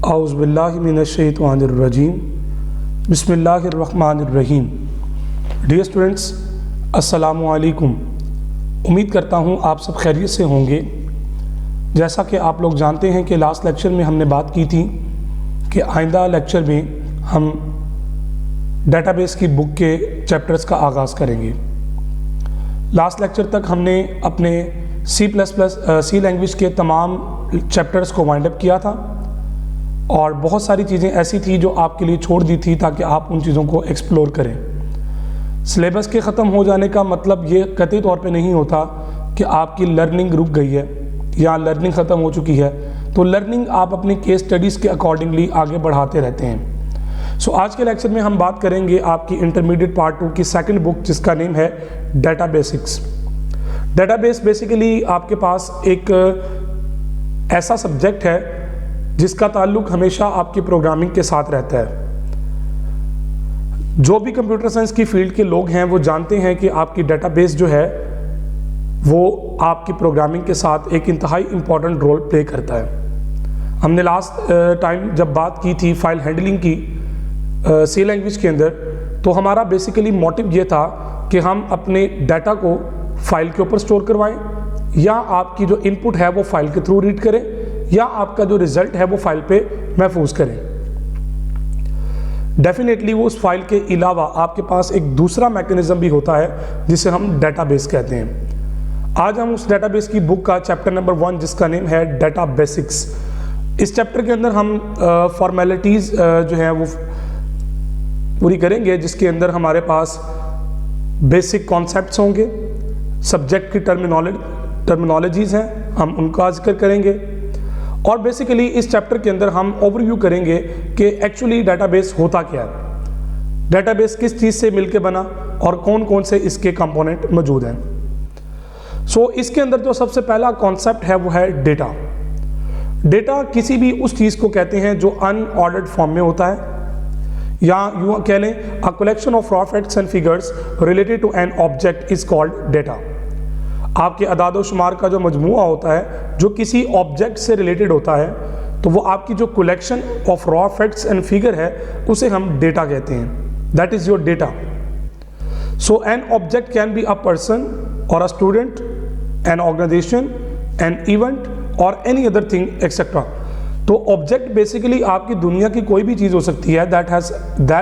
औज़ुबिल्लाहिमिनश्शैतानिर्रजीम बिस्मिल्लाहिर्रहमानिर्रहीम। Dear students, अस्सलामु अलैकुम। उम्मीद करता हूँ आप सब खैरियत से होंगे। जैसा कि आप लोग जानते हैं कि लास्ट लेक्चर में हमने बात की थी कि आइंदा लेक्चर में हम डेटाबेस की बुक के चैप्टर्स का आगाज़ करेंगे। लास्ट लेक्चर तक हमने अपने सी लैंग्वेज के तमाम चैप्टर्स को वाइंड अप किया था और बहुत सारी चीज़ें ऐसी थी जो आपके लिए छोड़ दी थी ताकि आप उन चीज़ों को एक्सप्लोर करें। सिलेबस के ख़त्म हो जाने का मतलब ये कतई तौर पे नहीं होता कि आपकी लर्निंग रुक गई है या लर्निंग ख़त्म हो चुकी है। तो लर्निंग आप अपनी केस स्टडीज़ के अकॉर्डिंगली आगे बढ़ाते रहते हैं। सो आज के लेक्चर में हम बात करेंगे आपकी इंटरमीडिएट पार्ट 2 की सेकंड बुक जिसका नेम है डाटा बेसिक्स। डेटाबेस बेसिकली आपके पास एक ऐसा सब्जेक्ट है जिसका ताल्लुक हमेशा आपकी प्रोग्रामिंग के साथ रहता है। जो भी कंप्यूटर साइंस की फील्ड के लोग हैं वो जानते हैं कि आपकी डेटाबेस जो है वो आपकी प्रोग्रामिंग के साथ एक इंतहाई इम्पॉर्टेंट रोल प्ले करता है। हमने लास्ट टाइम जब बात की थी फाइल हैंडलिंग की सी लैंग्वेज के अंदर, तो हमारा बेसिकली मोटिव ये था कि हम अपने डाटा को फाइल के ऊपर स्टोर करवाएं या आपकी जो इनपुट है वो फाइल के थ्रू रीड करें या आपका जो रिजल्ट है वो फाइल पे महफूज करें। डेफिनेटली वो उस फाइल के अलावा आपके पास एक दूसरा मैकेनिज्म भी होता है जिसे हम डेटाबेस कहते हैं। आज हम उस डेटाबेस की बुक का चैप्टर नंबर 1 जिसका नेम है डाटा बेसिक्स, इस चैप्टर के अंदर हम फॉर्मेलिटीज़ जो है वो पूरी करेंगे, जिसके अंदर हमारे पास बेसिक कॉन्सेप्ट्स होंगे, सब्जेक्ट की टर्मिनोलॉजीज़ हैं, हम उनका जिक्र करेंगे और बेसिकली इस चैप्टर के अंदर हम ओवरव्यू करेंगे कि एक्चुअली डेटाबेस होता क्या है, डेटाबेस किस चीज़ से मिलके बना और कौन कौन से इसके कंपोनेंट मौजूद हैं। सो इसके अंदर जो सबसे पहला कॉन्सेप्ट है वो है डेटा। डेटा किसी भी उस चीज़ को कहते हैं जो अनऑर्डर्ड फॉर्म में होता है, या यूँ कह लें a collection of raw facts and figures related to an object is called data. आपके अदाद शुमार का जो मजमूआ होता है जो किसी ऑब्जेक्ट से रिलेटेड होता है, तो वो आपकी जो collection of raw facts and figure है उसे हम डेटा कहते हैं। That is your data. So an object can be a person और a student, an organization, an event और एनी अदर थिंग एक्सेट्रा। तो ऑब्जेक्ट बेसिकली आपकी दुनिया की कोई भी चीज़ हो सकती है that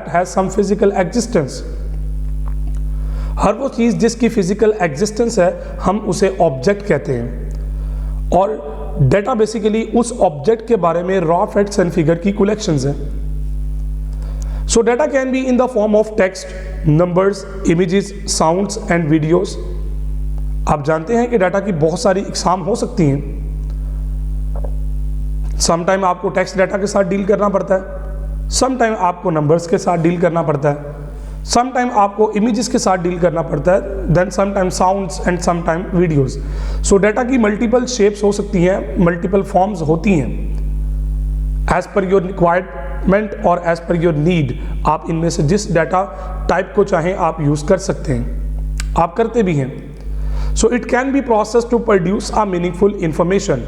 has some physical existence. हर वो चीज़ जिसकी फिजिकल एग्जिस्टेंस है हम उसे ऑब्जेक्ट कहते हैं और डेटा बेसिकली उस ऑब्जेक्ट के बारे में रॉ फैक्ट्स एंड फिगर की कलेक्शंस हैं। सो data can be in the form of text, numbers, images, sounds and videos. आप जानते हैं कि डाटा की बहुत सारी इकसाम हो सकती हैं। समटाइम आपको टेक्स्ट डाटा के साथ डील करना पड़ता है, समटाइम आपको नंबर्स के साथ डील करना पड़ता है, समटाइम आपको इमेजेस के साथ डील करना पड़ता है, then sometime sounds and sometime videos. So data की मल्टीपल शेप्स हो सकती हैं, मल्टीपल फॉर्म्स होती हैं। एज पर योर रिक्वायरमेंट और एज पर योर नीड आप इनमें से जिस डाटा टाइप को चाहें आप यूज़ कर सकते हैं, आप करते भी हैं। So it can be process to produce a meaningful information.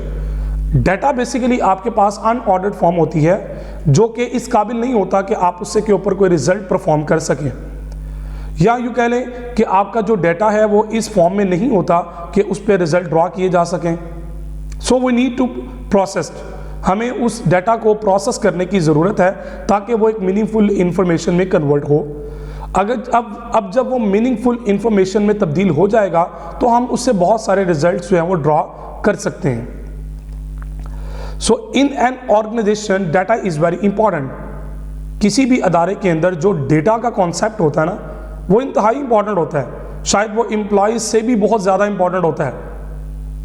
Data basically आपके पास अनऑर्डर्ड फॉर्म होती है जो कि इस काबिल नहीं होता कि आप उससे के ऊपर कोई रिजल्ट परफॉर्म कर सकें, या यूँ कह लें कि आपका जो डाटा है वो इस फॉर्म में नहीं होता कि उस पर रिजल्ट ड्रॉ किए जा सकें। So we need to process, हमें उस डाटा को प्रोसेस करने की ज़रूरत है ताकि वो एक मीनिंगफुल इंफॉर्मेशन में कन्वर्ट हो। अगर अब जब वो मीनिंगफुल इंफॉर्मेशन में तब्दील हो जाएगा तो हम उससे बहुत सारे रिजल्ट्स जो हैं वो ड्रॉ कर सकते हैं। So in an organization data is very important. किसी भी अदारे के अंदर जो डेटा का कॉन्सेप्ट होता है ना वो इंतहाई इंपॉर्टेंट होता है। शायद वो एम्प्लॉयज़ से भी बहुत ज़्यादा इंपॉर्टेंट होता है।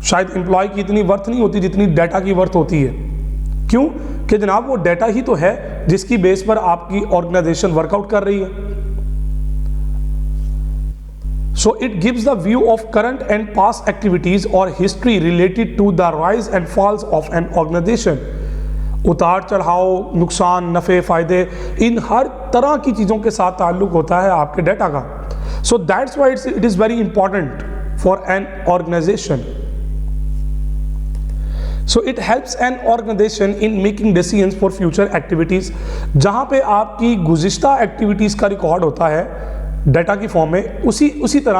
शायद एम्प्लॉय की इतनी वर्थ नहीं होती जितनी डाटा की वर्थ होती है। क्यों? कि जनाब वो डाटा ही तो है जिसकी बेस पर आपकी ऑर्गेनाइजेशन वर्कआउट कर रही है। So it gives the view of current and past activities or history related to the rise and falls of an organization. उतार चढ़ाव, नुकसान, नफ़े, फ़ायदे, इन हर तरह की चीज़ों के साथ ताल्लुक़ होता है आपके डाटा का। So that's why it is very important for an organization. So it helps an organization in making decisions for future activities. जहाँ पे आपकी गुज़िश्ता एक्टिविटीज़ का रिकॉर्ड होता है डाटा की फॉर्म में, उसी तरह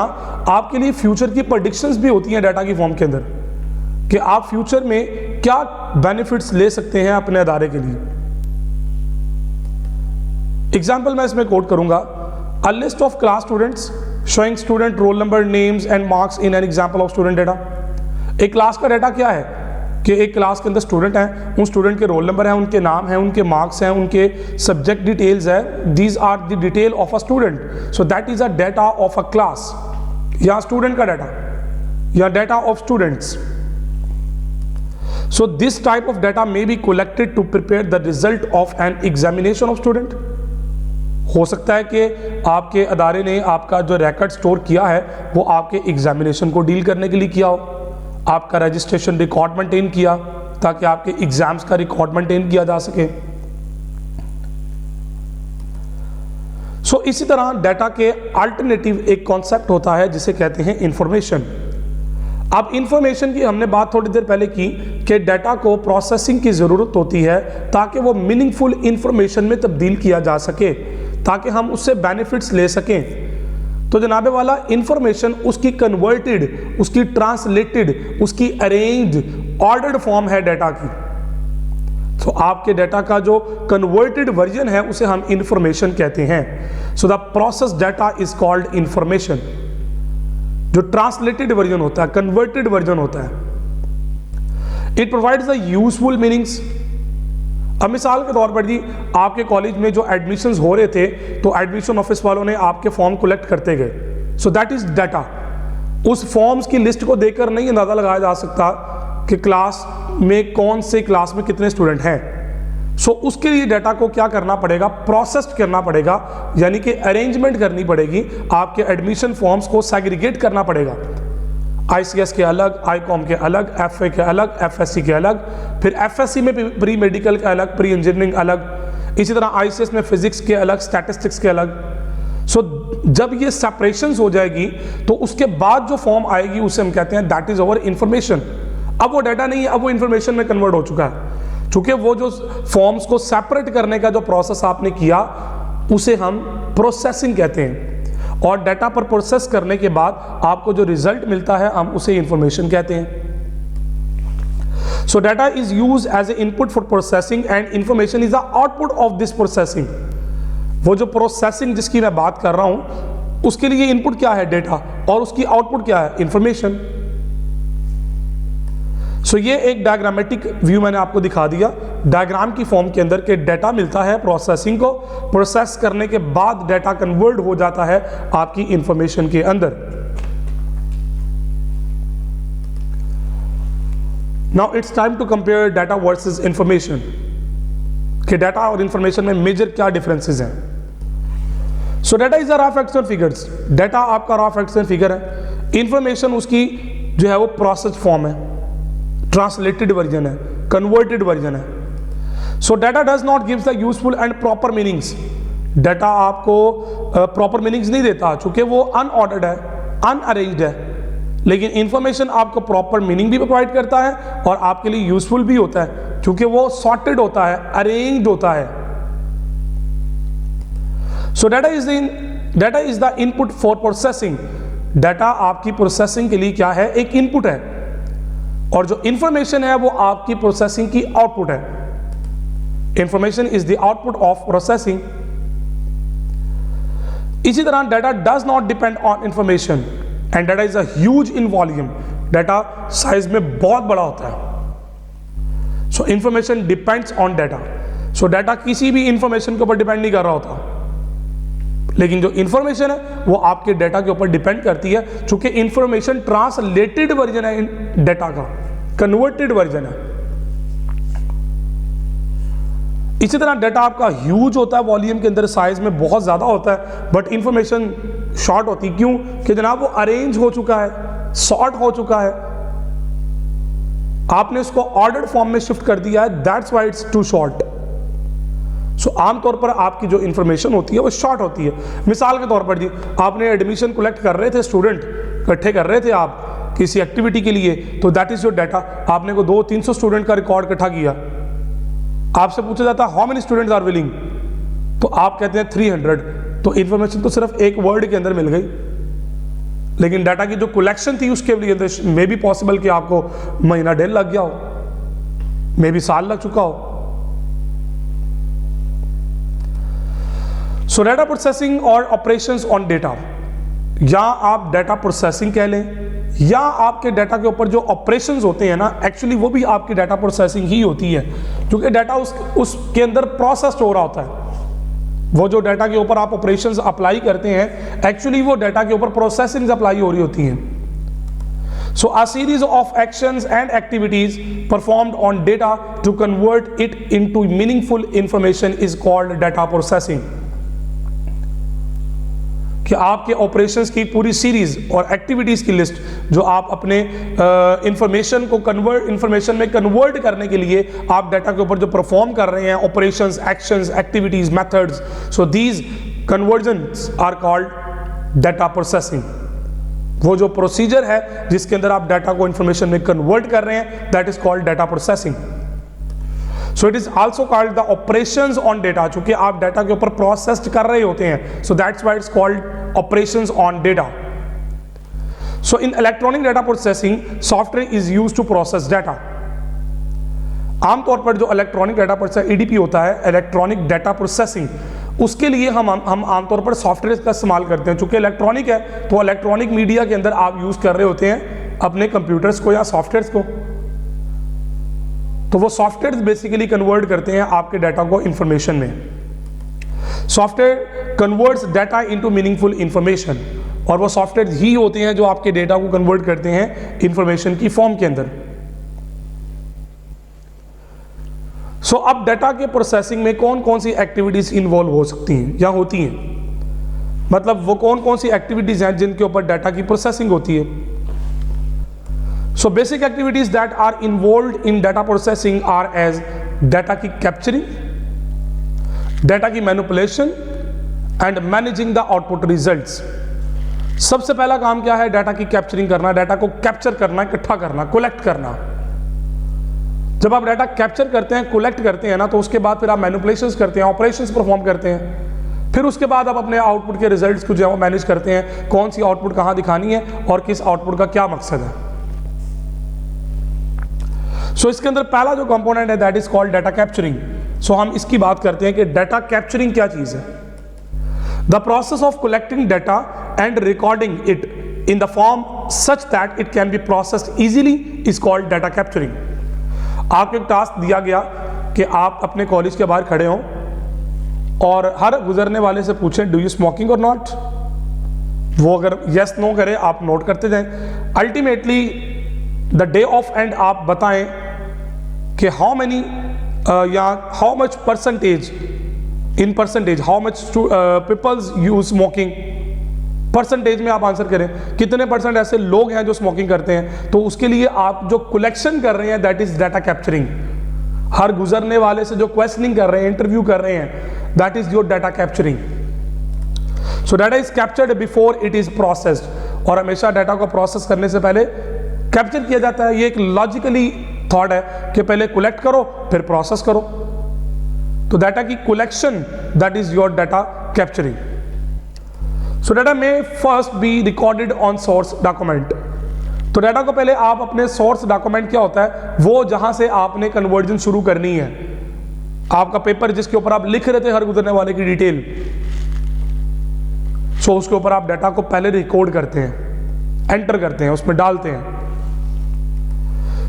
आपके लिए फ्यूचर की प्रेडिक्शंस भी होती हैं डाटा की फॉर्म के अंदर, कि आप फ्यूचर में क्या बेनिफिट्स ले सकते हैं अपने अदारे के लिए। एग्जाम्पल मैं इसमें कोट करूंगा, a list of class students showing student roll number, names and marks in an example of student data. एक क्लास का डाटा क्या है कि एक क्लास के अंदर स्टूडेंट हैं, उन स्टूडेंट के रोल नंबर हैं, उनके नाम हैं, उनके मार्क्स हैं, उनके सब्जेक्ट डिटेल्स है, these are the detail of a student, so that is a data of a class, या स्टूडेंट का डाटा या data of students. So this type of data may be collected to prepare the result of an examination of student. हो सकता है कि आपके अदारे ने आपका जो रिकॉर्ड स्टोर किया है वो आपके एग्जामिनेशन को डील करने के लिए किया हो, आपका रजिस्ट्रेशन रिकॉर्ड मेंटेन किया ताकि आपके एग्जाम्स का रिकॉर्ड मेंटेन किया जा सके। सो इसी तरह डाटा के अल्टरनेटिव एक कॉन्सेप्ट होता है जिसे कहते हैं इंफॉर्मेशन। अब इंफॉर्मेशन की हमने बात थोड़ी देर पहले की कि डाटा को प्रोसेसिंग की ज़रूरत होती है ताकि वो मीनिंगफुल इंफॉर्मेशन में तब्दील किया जा सके, ताकि हम उससे बेनिफिट्स ले सकें। तो जनाबे वाला इंफॉर्मेशन उसकी कन्वर्टेड, उसकी ट्रांसलेटेड, उसकी अरेंज्ड ऑर्डर्ड फॉर्म है डाटा की। तो आपके डाटा का जो कन्वर्टेड वर्जन है उसे हम इंफॉर्मेशन कहते हैं। So the process data is called information. जो ट्रांसलेटेड वर्जन होता है, कन्वर्टेड वर्जन होता है, it provides the useful meanings. अब मिसाल के तौर पर जी आपके कॉलेज में जो एडमिशन्स हो रहे थे तो एडमिशन ऑफिस वालों ने आपके फॉर्म कलेक्ट करते गए, सो दैट इज डाटा। उस फॉर्म्स की लिस्ट को देखकर नहीं अंदाजा लगाया जा सकता कि क्लास में कौन से क्लास में कितने स्टूडेंट हैं। सो उसके लिए डाटा को क्या करना पड़ेगा, प्रोसेस्ड करना पड़ेगा, यानी कि अरेंजमेंट करनी पड़ेगी। आपके एडमिशन फॉर्म्स को सेग्रीगेट करना पड़ेगा, ICS के अलग, ICOM के अलग, FA के अलग, FSC के अलग, फिर FSC में प्री मेडिकल के अलग, प्री इंजीनियरिंग अलग, इसी तरह ICS में फिजिक्स के अलग, स्टैटिस्टिक्स के अलग। सो जब ये सेपरेशंस हो जाएगी तो उसके बाद जो फॉर्म आएगी उसे हम कहते हैं दैट इज अवर इंफॉर्मेशन। अब वो डाटा नहीं है, अब वो इंफॉर्मेशन में कन्वर्ट हो चुका है, क्योंकि वो जो फॉर्म्स को सेपरेट करने का जो प्रोसेस आपने किया उसे हम प्रोसेसिंग कहते हैं। और डाटा पर प्रोसेस करने के बाद आपको जो रिजल्ट मिलता है हम उसे इंफॉर्मेशन कहते हैं। So data is use as a input for processing and information is the output of this processing. वो जो प्रोसेसिंग जिसकी मैं बात कर रहा हूं उसके लिए इनपुट क्या है, डाटा, और उसकी आउटपुट क्या है, इंफॉर्मेशन। सो ये एक डायग्रामेटिक व्यू मैंने आपको दिखा दिया डायग्राम की फॉर्म के अंदर, के डाटा मिलता है प्रोसेसिंग को, प्रोसेस करने के बाद डाटा कन्वर्ट हो जाता है आपकी इंफॉर्मेशन के अंदर। Now it's time to compare data versus information, कि डाटा और इंफॉर्मेशन में मेजर क्या डिफरेंसेस हैं। So data is a raw facts and figures. Data आपका रॉ फैक्ट्स एंड फिगर है, इंफॉर्मेशन उसकी जो है वो प्रोसेस फॉर्म है, ट्रांसलेटेड वर्जन है, कन्वर्टेड वर्जन है। So data does not gives the useful and proper meanings. Data आपको प्रॉपर मीनिंग्स नहीं देता चूंकि वो अनऑर्डर्ड है, अनअरेंज्ड है, लेकिन इंफॉर्मेशन आपको प्रॉपर मीनिंग भी प्रोवाइड करता है और आपके लिए यूजफुल भी होता है क्योंकि वो सॉर्टेड होता है, अरेंज्ड होता है। So data is the input for processing. Data आपकी प्रोसेसिंग के लिए क्या है, एक इनपुट है, और जो इंफॉर्मेशन है वो आपकी प्रोसेसिंग की आउटपुट है। Information is the output of processing. इसी तरह data does not depend on information and data is a huge in volume. Data size में बहुत बड़ा होता है। सो information depends on data. So data किसी भी इंफॉर्मेशन के ऊपर डिपेंड नहीं कर रहा होता, लेकिन जो इंफॉर्मेशन है वो आपके डाटा के ऊपर डिपेंड करती है, क्योंकि इंफॉर्मेशन ट्रांसलेटेड वर्जन है डाटा का, कन्वर्टेड वर्जन है। इसी तरह डाटा आपका ह्यूज होता है, वॉल्यूम के अंदर साइज में बहुत ज्यादा होता है, बट इंफॉर्मेशन शॉर्ट होती है। क्यों? कि जनाब वो अरेंज हो चुका है, सॉर्ट हो चुका है, आपने उसको ऑर्डर्ड फॉर्म में शिफ्ट कर दिया है, that's why it's too short. So आमतौर पर आपकी जो इंफॉर्मेशन होती है वो शॉर्ट होती है। मिसाल के तौर पर जी आपने एडमिशन कलेक्ट कर रहे थे, स्टूडेंट इकट्ठे कर रहे थे आप किसी एक्टिविटी के लिए, तो दैट इज योर डाटा। आपने को 200-300 स्टूडेंट का रिकॉर्ड इकट्ठा किया, आपसे पूछा जाता है how many students are willing, तो आप कहते हैं 300, तो इंफॉर्मेशन तो सिर्फ एक वर्ड के अंदर मिल गई, लेकिन डाटा की जो कलेक्शन थी उसके लिए मे बी पॉसिबल कि आपको महीना डेढ़ लग गया हो, मे बी साल लग चुका हो। सो डाटा प्रोसेसिंग और ऑपरेशंस ऑन डेटा, या आप डाटा प्रोसेसिंग कह लें, या आपके डाटा के ऊपर जो ऑपरेशंस होते हैं ना, एक्चुअली वो भी आपकी डाटा प्रोसेसिंग ही होती है, क्योंकि डाटा उसके अंदर प्रोसेस्ड हो रहा होता है। वो जो डाटा के ऊपर आप ऑपरेशंस अप्लाई करते हैं, एक्चुअली वो डाटा के ऊपर प्रोसेसिंग अप्लाई हो रही होती हैं। So a series of actions and activities performed on data to convert it into meaningful information is called data processing. कि आपके ऑपरेशंस की पूरी सीरीज और एक्टिविटीज की लिस्ट जो आप अपने इंफॉर्मेशन में कन्वर्ट करने के लिए आप डाटा के ऊपर जो परफॉर्म कर रहे हैं, operations, actions, activities, methods, so these conversions are called data processing. वो जो प्रोसीजर है जिसके अंदर आप डाटा को इंफॉर्मेशन में कन्वर्ट कर रहे हैं, that is called data processing. So it is also called the operations on data, चूंकि आप डाटा के ऊपर प्रोसेस्ड कर रहे होते हैं, so that's why it's called operations on data. So in electronic data processing software is used to process data. आमतौर पर जो इलेक्ट्रॉनिक डाटा प्रोसेस ईडीपी होता है, इलेक्ट्रॉनिक डाटा प्रोसेसिंग, उसके लिए हम आमतौर पर सॉफ्टवेयर का इस्तेमाल करते हैं। चूंकि इलेक्ट्रॉनिक है तो इलेक्ट्रॉनिक मीडिया के अंदर आप यूज कर रहे होते हैं अपने कंप्यूटर्स को या सॉफ्टवेयर को, तो वो सॉफ्टवेयर बेसिकली कन्वर्ट करते हैं आपके डाटा को इंफॉर्मेशन में। Software converts data into meaningful information, और वो सॉफ्टवेयर ही होते हैं जो आपके डाटा को कन्वर्ट करते हैं इंफॉर्मेशन की फॉर्म के अंदर। सो अब डाटा के प्रोसेसिंग में कौन कौन सी एक्टिविटीज इन्वॉल्व हो सकती हैं या होती हैं, मतलब वो कौन कौन सी एक्टिविटीज हैं जिनके ऊपर डाटा की प्रोसेसिंग होती है। So basic activities that are involved in data processing are as data की capturing, data की manipulation and managing the output results। सबसे पहला काम क्या है? डाटा की कैप्चरिंग करना, डाटा को कैप्चर करना, इकट्ठा करना, कलेक्ट करना। जब आप डाटा कैप्चर करते हैं, कलेक्ट करते हैं ना, तो उसके बाद फिर आप मैनिपुलेशंस करते हैं, ऑपरेशंस परफॉर्म करते हैं, फिर उसके बाद आप अपने आउटपुट के रिजल्ट्स को जो मैनेज करते हैं, कौन सी आउटपुट कहाँ दिखानी है और किस आउटपुट का क्या मकसद है। सो इसके अंदर पहला जो कंपोनेंट है that is called data capturing. So हम इसकी बात करते हैं कि डाटा कैप्चरिंग क्या चीज है। The process of collecting data and recording it in the form such that it can be processed easily is called data capturing. आपको एक टास्क दिया गया कि आप अपने कॉलेज के बाहर खड़े हों और हर गुजरने वाले से पूछें डू यू स्मोकिंग और नॉट। वो अगर यस नो करे आप नोट करते जाएं। Ultimately the day of end आप बताएं कि हाउ मेनी या how much percentage in percentage how much peoples use smoking, percentage में आप आंसर करें कितने परसेंट ऐसे लोग हैं जो स्मोकिंग करते हैं। तो उसके लिए आप जो कलेक्शन कर रहे हैं दैट इज डाटा कैप्चरिंग। हर गुजरने वाले से जो क्वेश्चनिंग कर रहे हैं, इंटरव्यू कर रहे हैं, that is your data capturing. So data is captured before it is processed, और हमेशा डाटा को प्रोसेस करने से पहले कैप्चर किया जाता है। ये एक लॉजिकली थॉट है कि पहले कलेक्ट करो फिर प्रोसेस करो। तो डाटा की collection that is your data capturing. So data में first be recorded on source document. तो डाटा को पहले आप अपने सोर्स डॉक्यूमेंट क्या होता है, वो जहां से आपने कन्वर्जन शुरू करनी है, आपका पेपर जिसके ऊपर आप लिख रहे थे हर गुजरने वाले की डिटेल, सो उसके ऊपर आप डाटा को पहले रिकॉर्ड करते हैं, एंटर करते हैं, उसमें डालते हैं।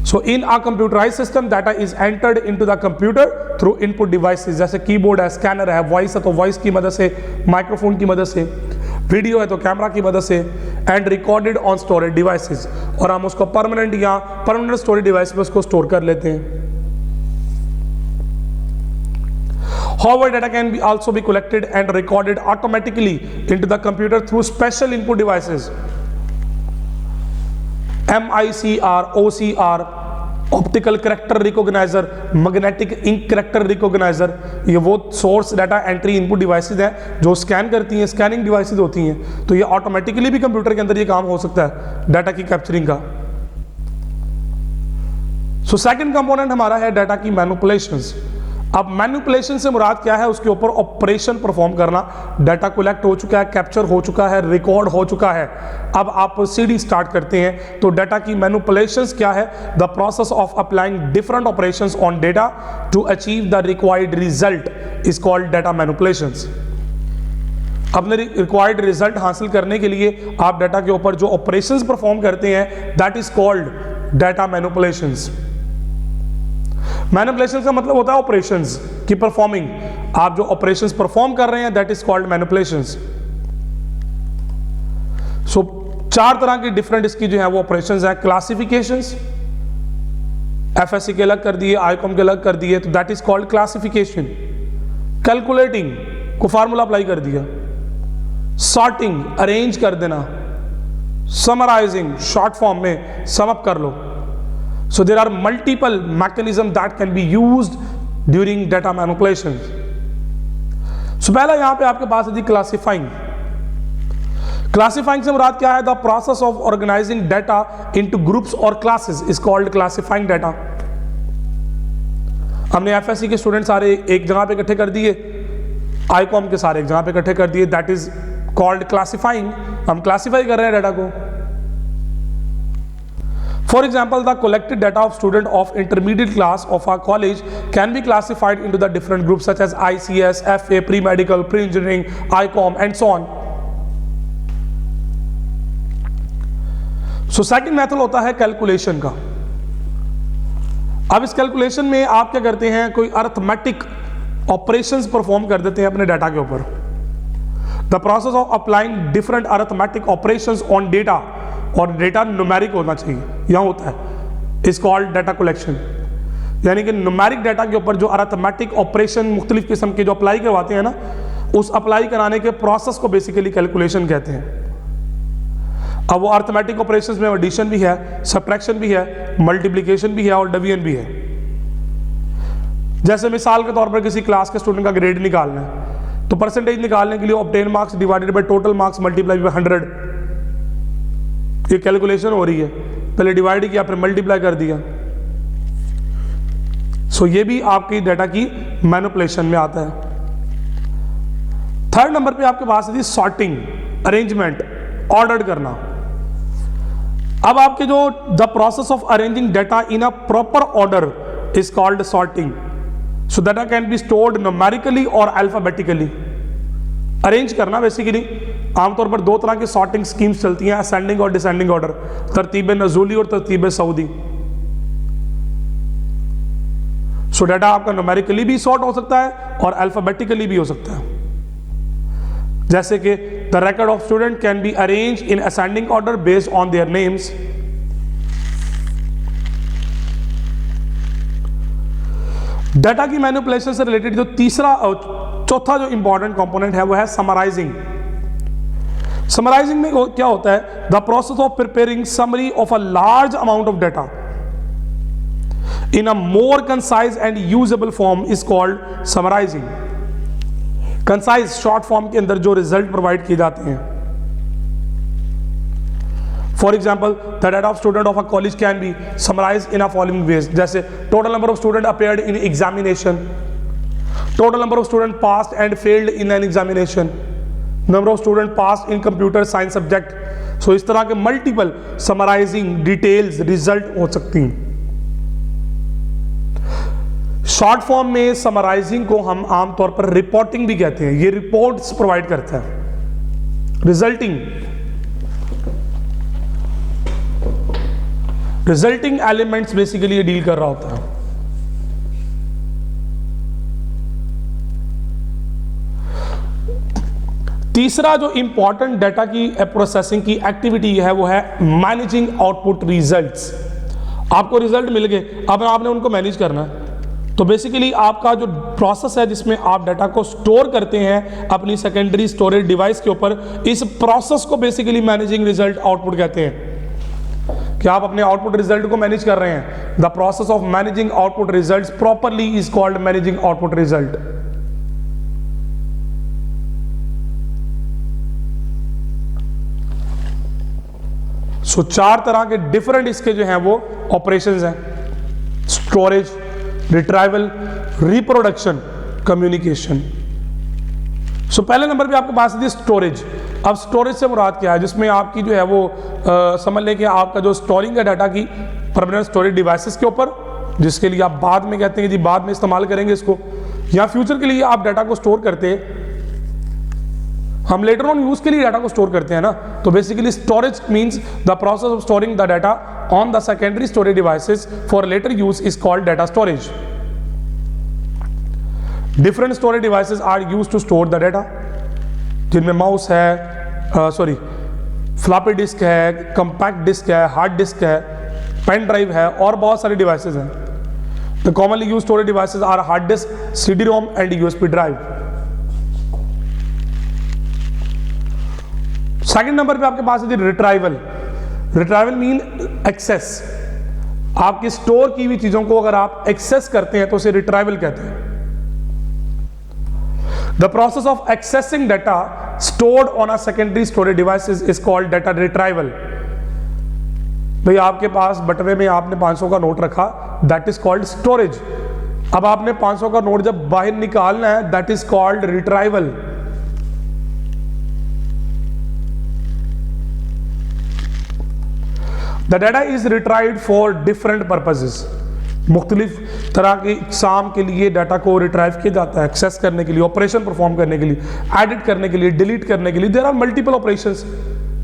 So in a computerized system data is entered into the computer through input devices, जैसे कीबोर्ड है, स्कैनर है, वॉइस है तो वॉइस की मदद से, माइक्रोफोन की मदद से, वीडियो है तो कैमरा की मदद से, and recorded on storage devices, और हम उसको परमानेंट या परमानेंट स्टोरेज डिवाइस पे उसको स्टोर कर लेते हैं। However, data can be also be collected and recorded automatically into the computer through special input devices, MICR, OCR, optical character recognizer, magnetic ink character recognizer. ये वो source data entry input devices हैं जो scan करती हैं, scanning devices होती हैं। तो ये ऑटोमेटिकली भी कंप्यूटर के अंदर ये काम हो सकता है डाटा की कैप्चरिंग का। सो सेकंड कंपोनेंट हमारा है डाटा की मैनिपुलेशंस। अब मैनिपुलेशन से मुराद क्या है, उसके ऊपर ऑपरेशन परफॉर्म करना। डाटा कलेक्ट हो चुका है, कैप्चर हो चुका है, रिकॉर्ड हो चुका है, अब आप प्रोसीडिंग स्टार्ट करते हैं। तो डाटा की मैनिपुलेशंस क्या है? The process of applying different operations on data to achieve the required result is called data manipulations. अपने रिक्वायर्ड रिजल्ट हासिल करने के लिए आप डाटा के ऊपर जो ऑपरेशंस परफॉर्म करते हैं, that is called data manipulations. Manipulation का मतलब होता है ऑपरेशंस की परफॉर्मिंग। आप जो ऑपरेशंस परफॉर्म कर रहे हैं, दैट इज कॉल्ड मैनिपुलेशंस। सो 4 तरह की डिफरेंट इसकी जो है वो ऑपरेशंस हैं। क्लासिफिकेशंस, एफएससी के अलग कर दिए, आईकॉम के अलग कर दिए, तो that is called classification. Calculating को फार्मूला अप्लाई कर दिया। सॉर्टिंग, अरेंज कर देना। समराइजिंग, शॉर्ट फॉर्म में सम अप कर लो। So there are multiple mechanisms that can be used during data manipulation. So पहला यहां पे आपके पास है क्लासिफाइंग। क्लासिफाइंग से मुराद क्या है? The process of organizing data into groups और classes is called classifying data. हमने एफएससी के स्टूडेंट सारे एक जगह पे इकट्ठे कर दिए, आईकॉम के सारे एक जगह पे इकट्ठे कर दिए, दैट इज कॉल्ड क्लासिफाइंग। हम क्लासिफाई कर रहे हैं डाटा को। For example, the collected data of student of intermediate class of our college can be classified into the different groups such as ICS, FA, pre-medical, pre-engineering, ICOM and so on. So second method होता है calculation का। अब इस calculation में आप क्या करते हैं? कोई अर्थमेटिक ऑपरेशंस परफॉर्म कर देते हैं अपने डाटा के ऊपर। The process of applying different arithmetic operations on data, और डेटा न्यूमेरिक होना चाहिए, यहां होता है, इज कॉल्ड डाटा कलेक्शन। यानी कि न्यूमेरिक डाटा के ऊपर जो अरिथमेटिक ऑपरेशन मुख्तलिफ किस्म के जो अप्लाई करवाते हैं ना, उस अप्लाई कराने के प्रोसेस को बेसिकली कैलकुलेशन कहते हैं। अब वो अरिथमेटिक ऑपरेशंस में एडिशन भी है, सब्ट्रैक्शन भी है, मल्टीप्लिकेशन भी है और डिवीजन भी है। जैसे मिसाल के तौर पर किसी क्लास के स्टूडेंट का ग्रेड निकालना है, तो परसेंटेज निकालने के लिए obtain marks divided by total marks multiply by 100, ये कैलकुलेशन हो रही है। पहले डिवाइड किया, फिर मल्टीप्लाई कर दिया। सो ये भी आपकी डाटा की मैनिपुलेशन में आता है। थर्ड नंबर पे आपके पास है सॉर्टिंग, अरेंजमेंट, ऑर्डर करना। अब आपके जो the process of arranging data in a proper order is called sorting. So data can be stored numerically और अल्फाबेटिकली। अरेंज करना बेसिकली आमतौर पर 2 तरह की सॉर्टिंग स्कीम्स चलती हैं, असेंडिंग और डिसेंडिंग ऑर्डर, तरतीब नजूली और तरतीब सऊदी। सो डाटा आपका न्यूमेरिकली भी सॉर्ट हो सकता है और अल्फाबेटिकली भी हो सकता है। जैसे कि the record of student can be arrange in ascending order based on their names. Data की मैनिपुलेशन से रिलेटेड जो चौथा जो इंपॉर्टेंट कंपोनेंट है वो है समराइजिंग। समराइजिंग में क्या होता है? The process of preparing summary of a large amount of data in a more concise and usable form is called summarizing. Concise short form के अंदर जो रिजल्ट प्रोवाइड किए जाते हैं। For example, the data of student of a college can be summarize in a following ways. जैसे total number of student appeared in examination, total number of students passed and failed in an examination, number of students passed in computer science subject। so इस तरह के multiple summarising details result हो सकती हैं। Short form में summarising को हम आमतौर पर रिपोर्टिंग भी कहते हैं। ये रिपोर्ट्स प्रोवाइड करता है। रिजल्टिंग एलिमेंट्स बेसिकली ये डील कर रहा होता है। तीसरा जो इंपॉर्टेंट डाटा की प्रोसेसिंग की एक्टिविटी है वो है मैनेजिंग आउटपुट रिजल्ट्स। आपको रिजल्ट मिल गए, अब आपने उनको मैनेज करना है। तो बेसिकली आपका जो प्रोसेस है जिसमें आप डाटा को स्टोर करते हैं अपनी सेकेंडरी स्टोरेज डिवाइस के ऊपर, इस प्रोसेस को बेसिकली मैनेजिंग रिजल्ट आउटपुट कहते हैं। कि आप अपने आउटपुट रिजल्ट को मैनेज कर रहे हैं। The process of managing output result properly is called managing output result. So 4 तरह के डिफरेंट इसके जो हैं वो ऑपरेशंस हैं। Storage, retrieval, reproduction, communication. So पहले नंबर पे आपके पास थी स्टोरेज। अब स्टोरेज से मुराद क्या है, जिसमें आपकी जो है वो समझ लें कि आपका जो स्टोरिंग है डाटा की परमानेंट स्टोरेज डिवाइसेस के ऊपर, जिसके लिए आप बाद में कहते हैं कि जी बाद में इस्तेमाल करेंगे इसको, या फ्यूचर के लिए आप डाटा को स्टोर करते हैं, हम लेटर ऑन यूज के लिए डाटा को स्टोर करते हैं ना। तो basically storage means the process of storing the data on the secondary storage devices for later use is called data storage. Different storage devices are use to store the data, जिनमें mouse है, floppy disk है, compact disk है, hard disk है, pen drive है और बहुत सारे devices हैं। The commonly use storage devices are hard disk, CD-ROM and USB drive. Second number पे आपके पास है रिट्राइवल। Retrieval mean access. आपकी स्टोर की हुई चीजों को अगर आप एक्सेस करते हैं तो उसे रिट्राइवल कहते हैं। The process of accessing data stored on a secondary storage devices is called data retrieval। भाई आपके पास बटवे में आपने 500 का नोट रखा, that is called storage। अब आपने 500 का नोट जब बाहर निकालना है, that is called retrieval। The data is retrieved for different purposes। मुख्तलिफ तरह के इक़साम के लिए डाटा को रिट्राइव किया जाता है, एक्सेस करने के लिए, ऑपरेशन परफॉर्म करने के लिए, एडिट करने के लिए, डिलीट करने के लिए। There are multiple operations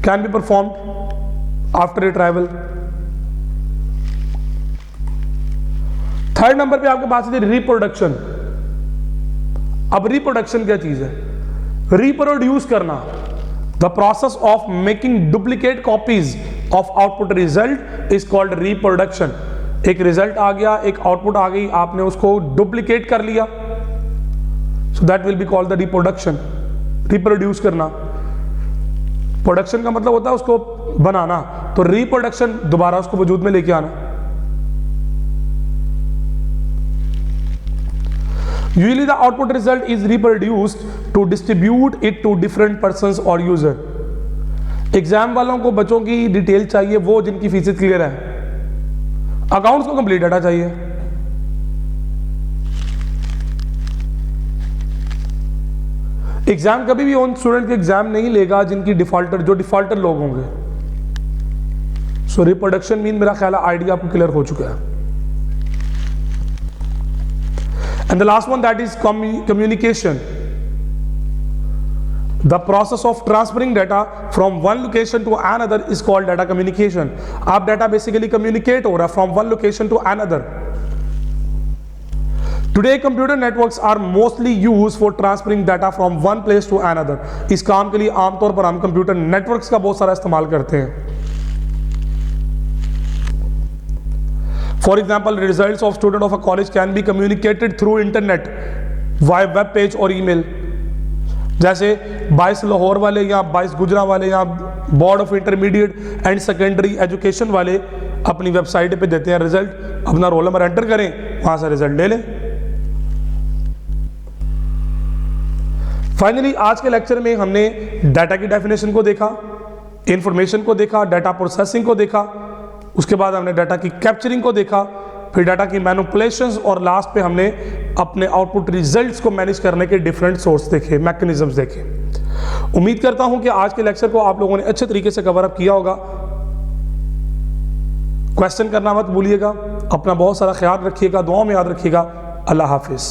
can be performed after retrieval. Third number पे आपके पास है रिप्रोडक्शन। अब रिप्रोडक्शन क्या चीज है? रिप्रोड्यूस करना, the process of making duplicate copies of output result is called reproduction. एक रिजल्ट आ गया, एक आउटपुट आ गई, आपने उसको डुप्लीकेट कर लिया, so that will be called the reproduction. Reproduce करना, प्रोडक्शन का मतलब होता है उसको बनाना, तो रिप्रोडक्शन दोबारा उसको वजूद में लेके आना। Usually the output result is reproduced to distribute it to different persons और यूजर। एग्जाम वालों को बच्चों की डिटेल चाहिए, वो जिनकी फीस क्लियर है। अकाउंट्स को कंप्लीट डाटा चाहिए। एग्जाम कभी भी उन स्टूडेंट के एग्जाम नहीं लेगा जिनकी जो डिफॉल्टर लोग होंगे। सो रिप्रोडक्शन मीन, मेरा ख्याल है आइडिया आपको क्लियर हो चुका है। And the last one that is communication. The process of transferring data from one location to another is called data communication। आप data basically communicate हो रहा है from one location to another। Today computer networks are mostly used for transferring data from one place to another। इस काम के लिए आमतौर पर हम कंप्यूटर नेटवर्क्स का बहुत सारा इस्तेमाल करते हैं। For example, results of student of a college can be communicated through internet via web page और email। जैसे 22 लाहौर वाले या 22 गुजरा वाले या board of intermediate and secondary education वाले अपनी वेबसाइट पे देते हैं रिजल्ट, अपना रोल नंबर एंटर करें, वहां से रिजल्ट ले लें। फाइनली आज के लेक्चर में हमने डाटा की डेफिनेशन को देखा, इंफॉर्मेशन को देखा, डाटा प्रोसेसिंग को देखा, उसके बाद हमने डाटा की कैप्चरिंग को देखा, फिर डाटा की मैनिपुलेशंस और लास्ट पे हमने अपने आउटपुट रिजल्ट्स को मैनेज करने के डिफरेंट सोर्स देखे, मैकेनिज्म्स देखे। उम्मीद करता हूं कि आज के लेक्चर को आप लोगों ने अच्छे तरीके से कवर अप किया होगा। क्वेश्चन करना मत भूलिएगा। अपना बहुत सारा ख्याल रखिएगा, दुआओं में याद रखिएगा। अल्लाह हाफिज।